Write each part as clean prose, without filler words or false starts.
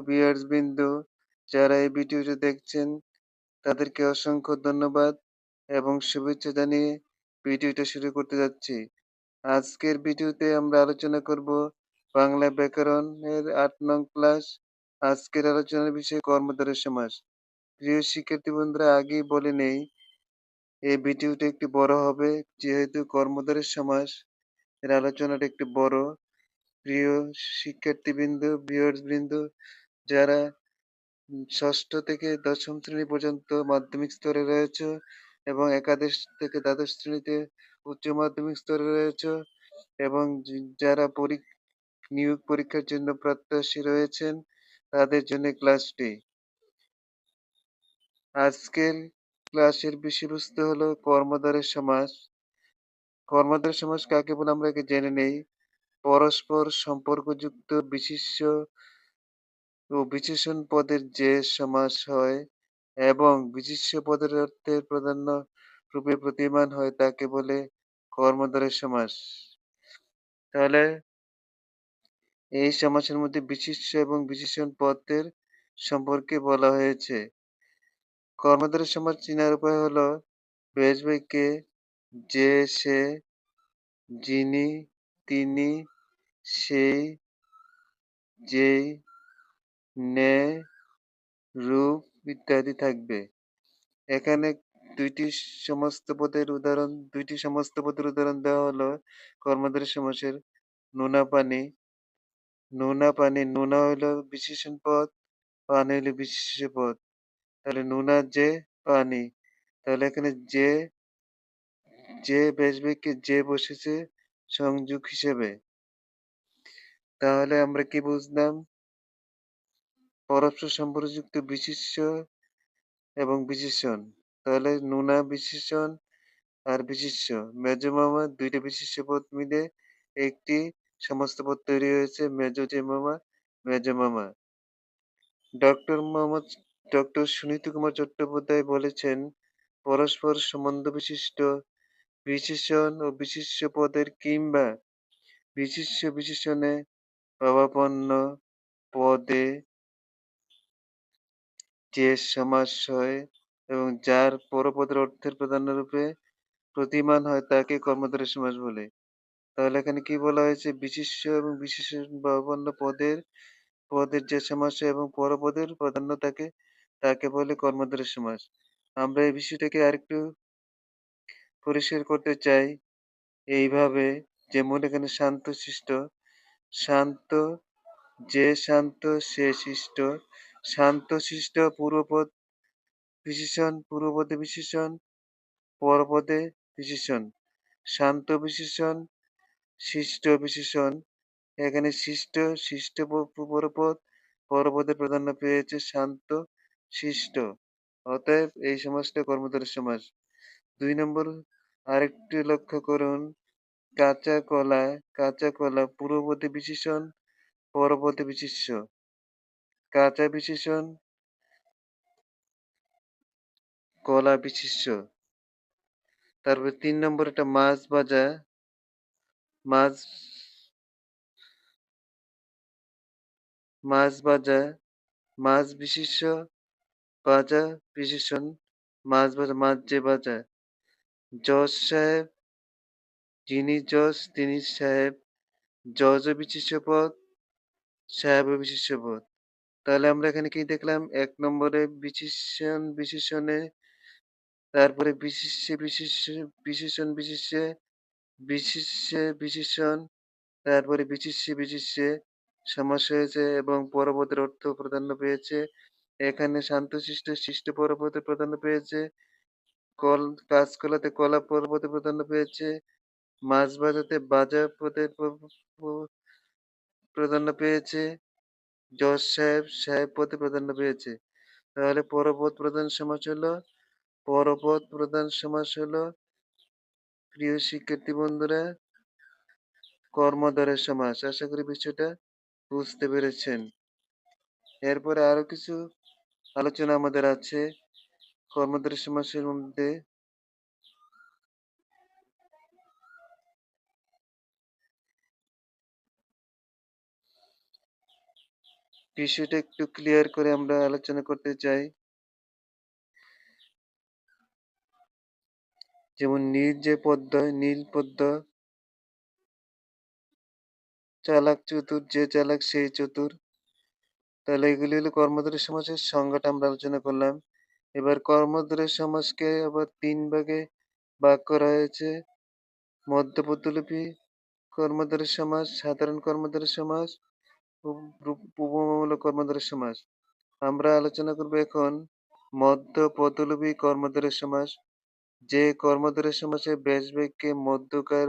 Viewers বিন্দু যারা এই ভিডিওটি দেখছেন তাদেরকে অসংখ্য ধন্যবাদ এবং শুভেচ্ছা জানিয়ে ভিডিওটা শুরু করতে যাচ্ছি। আজকের ভিডিওতে আমরা আলোচনা করব বাংলা ব্যাকরণের ৮ নং ক্লাস। আজকের আলোচনার বিষয় কর্মধারয় সমাস। প্রিয় শিক্ষার্থী বন্ধুরা, আগেই বলে নেই এই ভিডিওটা একটু বড় হবে, যেহেতু কর্মধারয় সমাস এর আলোচনাটা একটু বড়। প্রিয় শিক্ষার্থীবৃন্দ, ভিউয়ার্স বৃন্দ, যারা ষষ্ঠ থেকে দশম শ্রেণী পর্যন্ত মাধ্যমিক স্তরে রয়েছে এবং একাদশ থেকে দ্বাদশ শ্রেণীতে উচ্চ মাধ্যমিক স্তরে রয়েছে এবং যারা নিয়োগ পরীক্ষার জন্য প্রত্যাশী রয়েছেন তাদের জন্য ক্লাসটি। আজকের ক্লাসের বিষয়বস্তু হলো কর্মধারয় সমাস। কর্মধারয় সমাস কাকে বলে আমরা আগে জেনে নেই। পরস্পর সম্পর্কযুক্ত বিশেষ্য ও বিশেষণ পদের যে সমাস হয় এবং বিশেষ্য পদের অর্থের প্রাধান্য রূপে প্রতীয়মান হয় তাকে বলে কর্মধারয় সমাস। তাহলে এই সমাসের মধ্যে বিশেষ্য এবং বিশেষণ পদের সম্পর্কে বলা হয়েছে। কর্মধারয় সমাস চেনার উপায় হলো বেশ বাক্যে যে, সে, যিনি, তিনি, সেই, যেই, নে, রূপ ইত্যাদি থাকবে। এখানে দুইটি সমস্ত পদের উদাহরণ দেওয়া হলো কর্মধারয় সমাসের। নুনা পানি, নুনা পানি, নুনা হইল বিশেষণ পদ, পানি হইল বিশেষ্য পদ। তাহলে নুনা যে পানি, তাহলে এখানে যে বেশ বাক্যে যে বসেছে সংযোগ হিসেবে। তাহলে আমরা কি বুঝলাম? পরস্পর সম্পর্কযুক্ত বিশেষ্য এবং বিশেষণ। তাহলে নুনা বিশেষণ আর বিশেষ্য। মেজো মামা, দুইটা বিশেষ্য পদ মিলে একটি সমস্ত পদ তৈরি হয়েছে মেজো যে মামা, মেজো মামা। ডক্টর সুনীত কুমার চট্টোপাধ্যায় বলেছেন, পরস্পর সম্বন্ধ বিশিষ্ট বিশেষণ ও বিশেষ্য পদের কিংবা বিশেষ্য বিশেষণে ভাবাপন্ন পদে যে সমাস হয় এবং যার পরপদের অর্থের প্রাধান্যরূপে প্রতীয়মান হয় তাকে কর্মধারয় সমাস বলে। তাহলে এখানে কি বলা হয়েছে? বিশেষ্য এবং বিশেষণ ভাবাপন্ন পদের যে সমাস হয় এবং পরপদের প্রাধান্য থাকে তাকে বলে কর্মধারয় সমাস। আমরা এই বিষয়টাকে আরেকটু পরিষ্কার করতে চাই এইভাবে, যেমন এখানে শান্তশিষ্ট, শান্ত, যে শান্ত সে শিষ্ট, শান্তশিষ্ট পূর্বপদ বিশেষণ, পূর্বপদে বিশেষণ, পরপদে বিশেষণ, শান্ত বিশেষণ, শিষ্ট বিশেষণ। এখানে শিষ্ট পরপদ, পরপদে প্রাধান্য পেয়েছে শান্ত, শিষ্ট। অতএব এই সমাসটা কর্মধারয় সমাস। ২ নম্বর আরেকটি লক্ষ্য করুন, কাঁচা কলা পূর্বপদে বিশেষণ, পরপদে বিশেষ্য। কাঁচা বিশেষণ, কলা বিশেষ্য। তারপরে ৩ নম্বর একটা মাছ ভাজা, মাছ ভাজা, মাছ বিশেষ্য, ভাজা বিশেষণ, মাছ ভাজা, মাছ যে ভাজা। জজ সাহেব, যিনি জজ তিনি সাহেব, জজ ও বিশেষ্য পদ, সাহেব ও বিশেষ্য পদ। তাহলে আমরা এখানে কি দেখলাম? ১ নম্বরে বিশেষণে, তারপরে বিশেষ্যে বিশেষণ, তারপরে বিশেষ্যে সমাস হয়েছে এবং পরপদের অর্থ প্রাধান্য পেয়েছে। এখানে শান্তশিষ্ট শিষ্ট পরপদে প্রাধান্য পেয়েছে। কাঁচকলাতে কলা পরপদে প্রাধান্য পেয়েছে। মাছ ভাজাতে বাজা পদের প্রাধান্য পেয়েছে। জজ সাহেব পদে প্রাধান্য পেয়েছে। তাহলে পরপদ প্রধান সমাস হলো প্রিয় শিক্ষার্থী বন্ধুরা কর্মধারয় সমাস। আশা করি বিষয়টা বুঝতে পেরেছেন। এরপরে আরো কিছু আলোচনা আমাদের আছে কর্মধারয় সমাসের মধ্যে। বিষয়টা একটু ক্লিয়ার করে আমরা আলোচনা করতে চাই। যেমন নীল যে পদ্মা, নীল পদ্মা, চালাক চতুর, যে চালাক সেই চতুর। তাহলে এগুলি হলো কর্মধারয় সমাসের সংজ্ঞাটা আমরা আলোচনা করলাম। এবার কর্মধারয় সমাসকে আবার ৩ ভাগে ভাগ করা হয়েছে। মধ্যপদলোপী কর্মধারয় সমাস, সাধারণ কর্মধারয় সমাস, উপমামূলক কর্মধারয় সমাস। আমরা আলোচনা করব এখন মধ্যপদলোপী কর্মধারয় সমাস। যে কর্মধারয় সমাসে ব্যাস বাক্যে মধ্যকার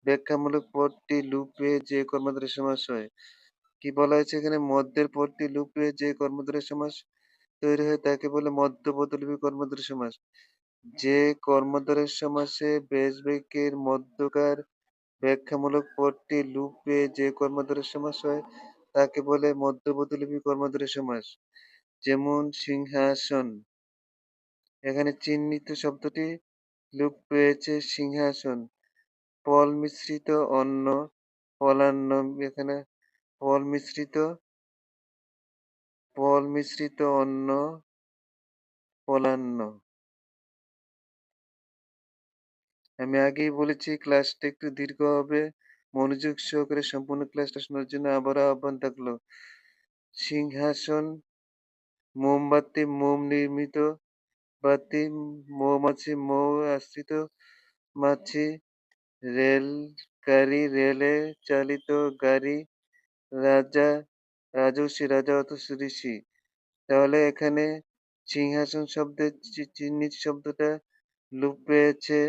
ব্যাখ্যামূলক পদটি লোপ পেয়ে যে কর্মধারয় সমাস হয়। কি বলা হয়েছে এখানে? মধ্যের পদটি লোপ পেয়ে যে কর্মধারয় সমাস তৈরি হয় তাকে বলে মধ্যপদলোপী কর্মধারয় সমাস। যে কর্মধারয় সমাসে ব্যাস বাক্যের মধ্যকার ব্যাখ্যামূলক পদটি লোপ পেয়ে যে কর্মধারয় সমাস হয় তাকে বলে মধ্যপদলোপী কর্মধারয় সমাস। যেমন সিংহাসন, এখানে চিহ্নিত শব্দটি লোপ পেয়েছে সিংহাসন। ফল মিশ্রিত অন্ন, ফলান্ন, এখানে ফল মিশ্রিত অন্ন, ফলান্ন। আমি আগেই বলেছি ক্লাসটা একটু দীর্ঘ হবে। মনোযোগ সহকারে সম্পূর্ণ ক্লাসটা শোনার জন্য আবারও আহ্বান থাকলো। সিংহাসন, মোমবাতি, মোম নির্মিত বাতি, মৌমাছি, মৌ আশ্রিত মাছি, রেলগাড়ি, রেলে চালিত গাড়ি, রাজা, রাজর্ষি, রাজা অথবা ঋষি। তাহলে এখানে সিংহাসন শব্দের চিহ্নিত শব্দটা লোপ পেয়েছে।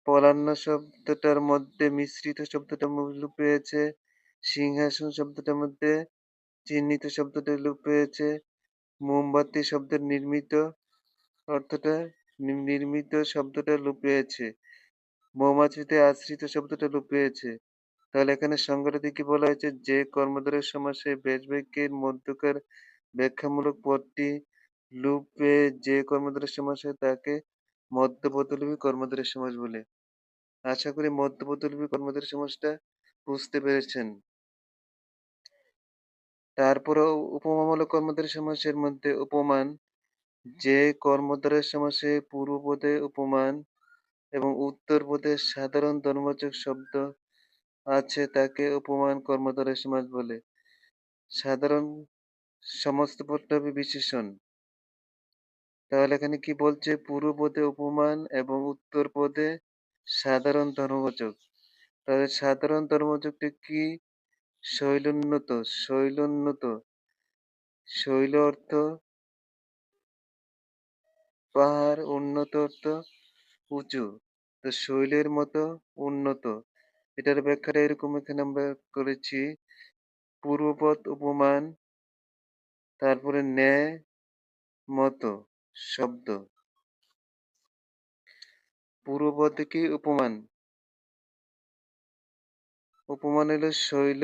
পলান্ন শব্দটার মধ্যে মিশ্রিত শব্দটা লোপ পেয়েছে। সিংহাসন শব্দটার মধ্যে চিহ্নিত শব্দটা লোপ পেয়েছে। মোমবাতি শব্দের নির্মিত অর্থটা নির্মিত শব্দটা লোপ পেয়েছে। মৌমাছিতে আশ্রিত শব্দটা লোপ পেয়েছে। তাহলে এখানে সংজ্ঞাটাতে কি বলা হয়েছে? যে কর্মধারয় সমাসে ব্যাস বাক্যের মধ্যকার ব্যাখ্যামূলক পদটি লোপ পেয়ে যে কর্মধারয় সমাস হয় তাকে মধ্যপদলোপী কর্মধারয় সমাস বলে। আশা করি মধ্যপদলোপী কর্মধারয় সমাসটা বুঝতে পেরেছেন। তারপরেও উপমামূলক কর্মধারয় সমাসের মধ্যে উপমান, যে কর্মধারয় সমাসে পূর্বপদে উপমান এবং উত্তরপদে সাধারণ ধর্মবাচক শব্দ আছে তাকে উপমান কর্মধারয় সমাস বলে। সাধারণ সমস্ত পদটা হবে বিশেষণ। তাহলে এখানে কি বলছে? পূর্বপদে উপমান এবং উত্তরপদে সাধারণ ধর্মবাচক। তাহলে সাধারণ ধর্মবাচকটি কি? শৈলোন্নত, শৈলোন্নত, শৈল অর্থ পাহাড়, উন্নত অর্থ উঁচু। তো শৈলের মতো উন্নত। এটার ব্যাখ্যাটা এরকম এখানে আমরা করেছি। পূর্বপদ উপমান, তারপরে ন্যায় মতো শব্দ। পূর্বপদ কি? উপমান। উপমান হইল শৈল,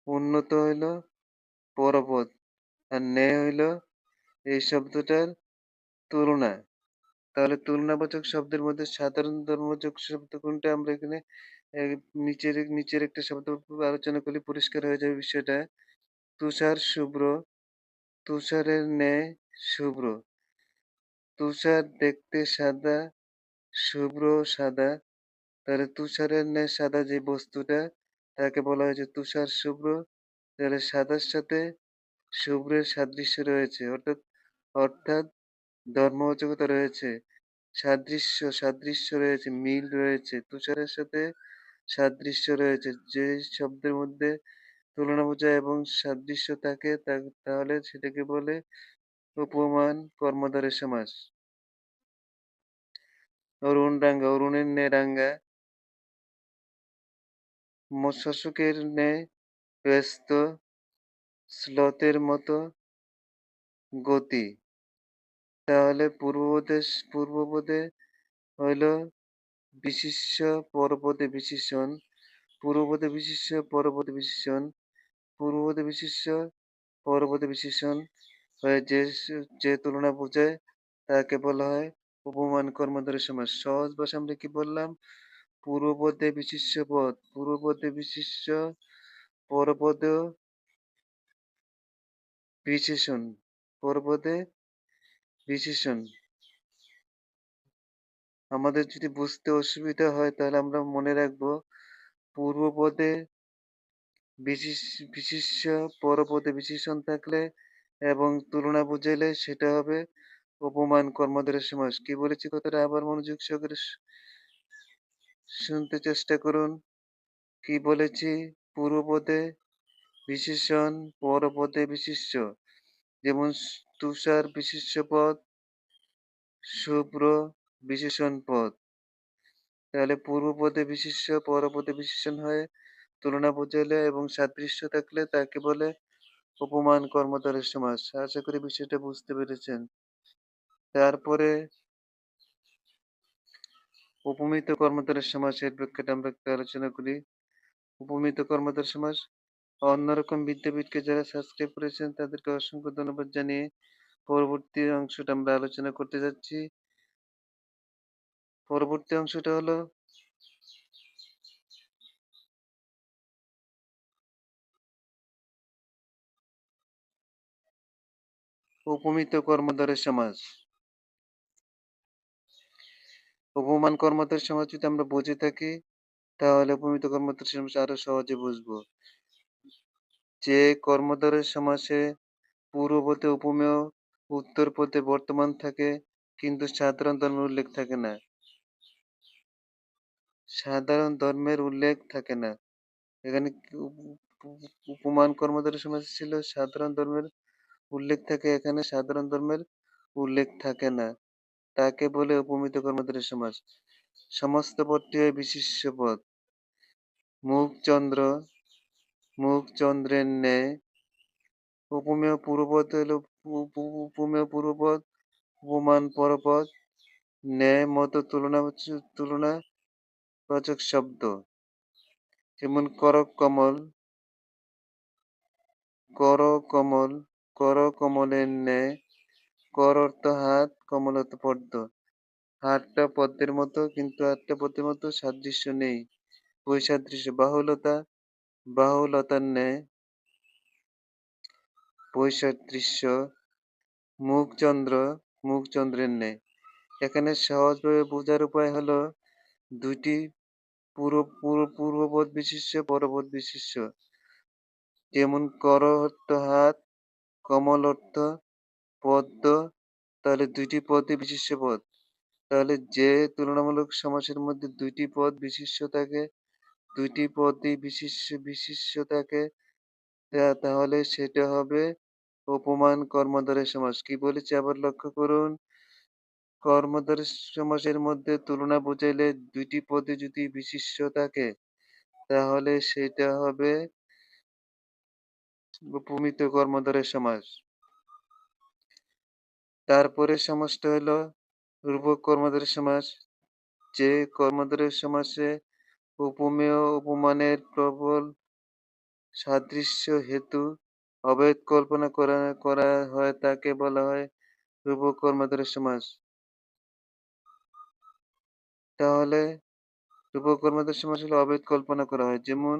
উন্নত হইল পরপদ, আর ন্যায় হইল এই শব্দটার তুলনা। তাহলে তুলনাবাচক শব্দের মধ্যে সাধারণ ধর্মবাচক শব্দ কোনটা? আমরা এখানে নিচের একটা শব্দ আলোচনা করলে পরিষ্কার হয়ে যাবে বিষয়টা। তুষার শুভ্র, তুষারের ন্যায় শুভ্র। তুষার দেখতে সাদা, শুভ্র সাদা। তাহলে তুষারের ন্যায় সাদা যে বস্তুটা তাকে বলা হয়েছে তুষার শুভ্র। তাহলে সাদার সাথে শুভ্রের সাদৃশ্য রয়েছে, অর্থাৎ অর্থাৎ ধর্মবাচকতা রয়েছে। সাদৃশ্য রয়েছে, মিল রয়েছে। তুষারের সাথে সাদৃশ্য রয়েছে। যে শব্দের মধ্যে তুলনা বোঝায় এবং সাদৃশ্য থাকে তাহলে সেটাকে বলে উপমান কর্মধারয় সমাস। অরুণ রাঙ্গা, অরুণের ন্যায় রাঙ্গা। শশুকের ন্যায় ব্যস্ত, স্লথের মতো গতি। তাহলে পূর্বপদে হইল বিশেষ্য, পরপদে বিশেষণ। পূর্বপদে বিশেষ্য, পরপদে বিশেষণ। পূর্বপদে বিশেষ্য, পরপদে বিশেষণ হয়ে যে তুলনা বোঝায় তাকে বলা হয় উপমান কর্মধারয় সমাস। সহজ ভাষা আমরা কি বললাম? পূর্বপদে বিশেষ্য পদ, পূর্বপদে বিশেষ্য, পরপদেও বিশেষণ, পরপদে বিশেষণ। আমাদের যদি বুঝতে অসুবিধা হয় তাহলে আমরা মনে রাখবো পূর্বপদে বিশেষ্য, পরপদে বিশেষণ থাকলে এবং তুলনা বুঝাইলে সেটা হবে উপমান কর্মধারয় সমাস। কি বলেছি কথাটা আবার মনোযোগ সহকারে শুনতে চেষ্টা করুন। কি বলেছি? পূর্বপদে বিশেষণ, পরপদে বিশেষ্য। যেমন তুষার বিশেষ্য পদ, শুভ্র বিশেষণ পদ। তাহলে পূর্বপদে বিশেষ্য, পরপদে বিশেষণ হয় তুলনা বুঝাইলে এবং সাদৃশ্য থাকলে তাকে বলে উপমান কর্মধারয় সমাস। আশা করি বিষয়টা বুঝতে পেরেছেন। তারপরে উপমিত কর্মধারয় সমাসের ব্যাখ্যাটা আমরা একটু আলোচনা করি। উপমিত কর্মধারয় সমাস অন্যরকম বিদ্যাপীঠকে যারা সাবস্ক্রাইব করেছেন তাদেরকে অসংখ্য ধন্যবাদ জানিয়ে পরবর্তী অংশটা আমরা আলোচনা করতে যাচ্ছি। পরবর্তী অংশটা হলো উপমিত কর্মধারয় সমাস। উপমান কর্মধারয় সমাস যদি আমরা বুঝে থাকি তাহলে উপমিত কর্মধারয় সমাস আরো সহজে বুঝবো। যে কর্মধারয় সমাসে পূর্বপদে উপমেয়, উত্তরপদে বর্তমান থাকে কিন্তু সাধারণ ধর্মের উল্লেখ থাকে না। সাধারণ ধর্মের উল্লেখ থাকে না। এখানে উপমান কর্মধারয় সমাস ছিল সাধারণ ধর্মের উল্লেখ থাকে, এখানে সাধারণ ধর্মের উল্লেখ থাকে না। তাকে বলে উপমিত কর্মধারয় সমাস। সমস্ত পদটি হয় বিশেষ্য পদ। মুখচন্দ্র, মুখচন্দ্রের ন্যায়। উপমেয় পূর্বপদ হলো উপমেয় পূর্বপদ, উপমান পরপদ, ন্যায় মত তুলনা বাচক শব্দ। যেমন করকমল, করকমল, করকমলের ন্যায়। কর অর্থ হাত, কমল অর্থ পদ্ম। হাতটা পদ্মের মতো কিন্তু হাতটা পদ্মের মতো সাদৃশ্য নেই। বৈসাদৃশ্য। বাহুলতা, বাহুলতার ন্যায়। বৈসাদৃশ্য। মুখচন্দ্র, মুখচন্দ্রের ন্যায়। এখানে সহজভাবে বোঝার উপায় হলো দুইটি পূর্বপদ বিশেষ্য, পরপদ বিশেষ্য। যেমন কর অর্থ হাত, কমল অর্থ পদ্ম, তাহলে দুইটি পদই বিশেষ্য পদ। তাহলে যে তুলনামূলক সমাসের মধ্যে দুইটি পদ বিশেষ্য থাকে, দুইটি পদই বিশেষ্য থাকে, তাহলে সেটা হবে উপমান কর্মধারয় সমাস। কি বলেছি আবার লক্ষ্য করুন। কর্মধারয় সমাসের মধ্যে তুলনা বুঝাইলে দুইটি পদে যদি বিশেষ্য থাকে তাহলে সেটা হবে উপমিত কর্মধারয় সমাস। তারপরে সমাসটা হলো রূপক কর্মধারয় সমাস। যে কর্মধারয় সমাসে উপমেয় উপমানের প্রবল সাদৃশ্য হেতু অভেদ কল্পনা করা হয় তাকে বলা হয় রূপক কর্মধারয় সমাস। তাহলে রূপক কর্মধারয় সমাস হলে অভেদ কল্পনা করা হয়। যেমন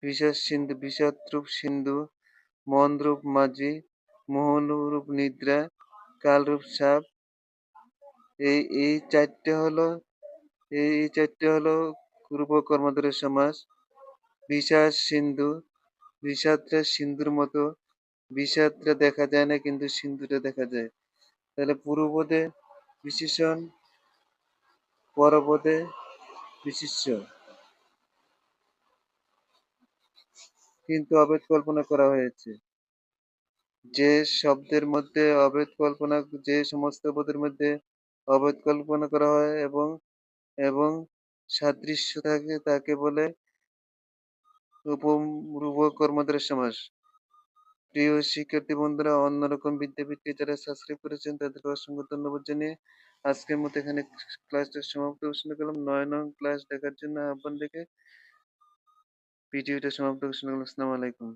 বিষাদ সিন্ধু, বিষাদরূপ সিন্ধু, মনরূপ মাঝি, মোহনরূপ নিদ্রা, কালরূপ সাপ। এই এই চারটে হলো এই চারটে হলো রূপক কর্মধারয় সমাস। বিষাদ সিন্ধু, বিষাদটা সিন্ধুর মতো, বিষাদটা দেখা যায় না কিন্তু সিন্ধুটা দেখা যায়। তাহলে পূর্বপদে বিশেষণ, পরপদে বিশেষ্য, কিন্তু অভেদ কল্পনা করা হয়েছে। যে শব্দের মধ্যে অভেদ কল্পনা, যে সমস্ত পদের মধ্যে অভেদ কল্পনা করা হয় এবং এবং সাদৃশ্য থাকে তাকে বলে রূপক কর্মধারয় সমাস। প্রিয় শিক্ষার্থী বন্ধুরা, অন্যরকম বিদ্যাপীঠকে যারা সাবস্ক্রাইব করেছেন তাদেরকে অসংখ্য ধন্যবাদ জানিয়ে আজকের মতো এখানে ক্লাসটা সমাপ্ত ঘোষণা করলাম। ৯ নং ক্লাস দেখার জন্য আহ্বান রেখে ভিডিওটা সমাপ্ত ঘোষণা করলাম। আসসালামু আলাইকুম।